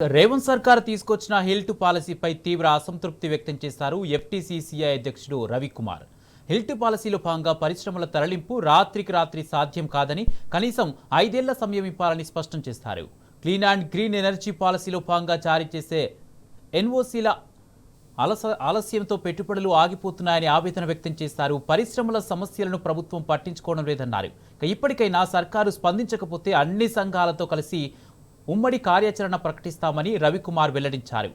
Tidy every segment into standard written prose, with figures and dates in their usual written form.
రేవంత్ సర్కార్ తీసుకొచ్చిన hill to పాలసీపై తీవ్ర అసంతృప్తి వ్యక్తం చేశారు ఎఫ్టీసీసీఐ అధ్యక్షుడు రవికుమార్. హిల్ టు పాలసీలో భాగంగా పరిశ్రమల తరలింపు రాత్రికి రాత్రి సాధ్యం కాదని, కనీసం 5 ఏళ్ల సమయం ఇవ్వాలని స్పష్టం చేశారు. క్లీన్ అండ్ గ్రీన్ ఎనర్జీ పాలసీలో భాగంగా జారీ చేసే ఎన్ఓసీల ఆలస్యంతో పెట్టుబడులు ఆగిపోతున్నాయని ఆవేదన వ్యక్తం చేశారు. పరిశ్రమల సమస్యలను ప్రభుత్వం పట్టించుకోవడం లేదన్నారు. ఇప్పటికైనా సర్కారు స్పందించకపోతే అన్ని సంఘాలతో కలిసి ఉమ్మడి కార్యాచరణ ప్రకటిస్తామని రవికుమార్ వెల్లడించారు.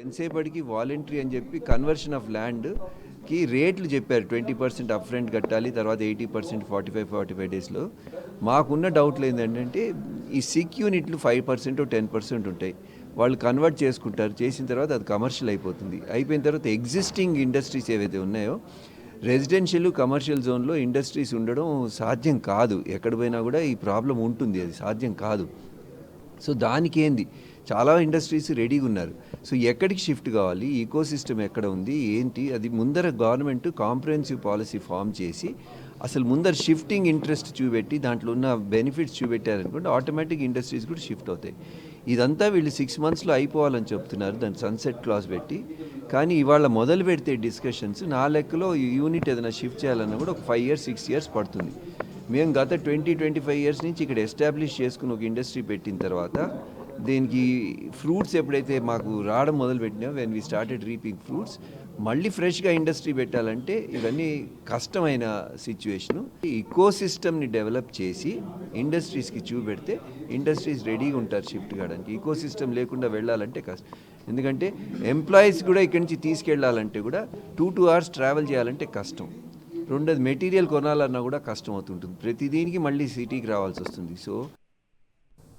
ఎంతసేపటికి వాలంటరీ అని చెప్పి కన్వర్షన్ ఆఫ్ ల్యాండ్కి రేట్లు చెప్పారు. 20% అప్ ఫ్రంట్ కట్టాలి, తర్వాత 80% 45 డేస్లో. మాకున్న డౌట్లు ఏంటంటే ఈ సిక్ యూనిట్లు 5% 10% ఉంటాయి. వాళ్ళు కన్వర్ట్ చేసుకుంటారు, చేసిన తర్వాత అది కమర్షియల్ అయిపోతుంది. అయిపోయిన తర్వాత ఎగ్జిస్టింగ్ ఇండస్ట్రీస్ ఏవైతే ఉన్నాయో రెసిడెన్షియల్ కమర్షియల్ జోన్లో ఇండస్ట్రీస్ ఉండడం సాధ్యం కాదు. ఎక్కడ పోయినా కూడా ఈ ప్రాబ్లం ఉంటుంది, అది సాధ్యం కాదు. సో దానికి ఏంది, చాలా ఇండస్ట్రీస్ రెడీగా ఉన్నారు. సో ఎక్కడికి షిఫ్ట్ కావాలి, ఈకో సిస్టమ్ ఎక్కడ ఉంది ఏంటి, అది ముందర గవర్నమెంట్ కాంప్రహెన్సివ్ పాలసీ ఫామ్ చేసి అసలు ముందర షిఫ్టింగ్ ఇంట్రెస్ట్ చూపెట్టి దాంట్లో ఉన్న బెనిఫిట్స్ చూపెట్టారనుకుంటే ఆటోమేటిక్ ఇండస్ట్రీస్ కూడా షిఫ్ట్ అవుతాయి. ఇదంతా వీళ్ళు 6 monthsలో అయిపోవాలని చెప్తున్నారు, దాని సన్సెట్ క్లాస్ పెట్టి. కానీ ఇవాళ మొదలు పెడితే డిస్కషన్స్ నా లెక్కలో ఈ యూనిట్ ఏదైనా షిఫ్ట్ చేయాలన్నా కూడా ఒక 5 years 6 years పడుతుంది. మేము గత 20-25 years నుంచి ఇక్కడ ఎస్టాబ్లిష్ చేసుకుని ఒక ఇండస్ట్రీ పెట్టిన తర్వాత దీనికి ఫ్రూట్స్ ఎప్పుడైతే మాకు రావడం మొదలుపెట్టినా, when we started reaping fruits, మళ్ళీ ఫ్రెష్గా ఇండస్ట్రీ పెట్టాలంటే ఇవన్నీ కష్టమైన సిచ్యువేషను. ఈకో సిస్టమ్ని డెవలప్ చేసి ఇండస్ట్రీస్కి చూపెడితే ఇండస్ట్రీస్ రెడీగా ఉంటారు షిఫ్ట్ కావడానికి. ఈకో సిస్టమ్ లేకుండా వెళ్ళాలంటే కష్టం. ఎందుకంటే ఎంప్లాయీస్ కూడా ఇక్కడి నుంచి తీసుకెళ్ళాలంటే కూడా 2 hours ట్రావెల్ చేయాలంటే కష్టం. రెండోది మెటీరియల్ కొనాలన్నా కూడా కష్టం అవుతుంటుంది. ప్రతిదీనికి మళ్ళీ సిటీకి రావాల్సి వస్తుంది. సో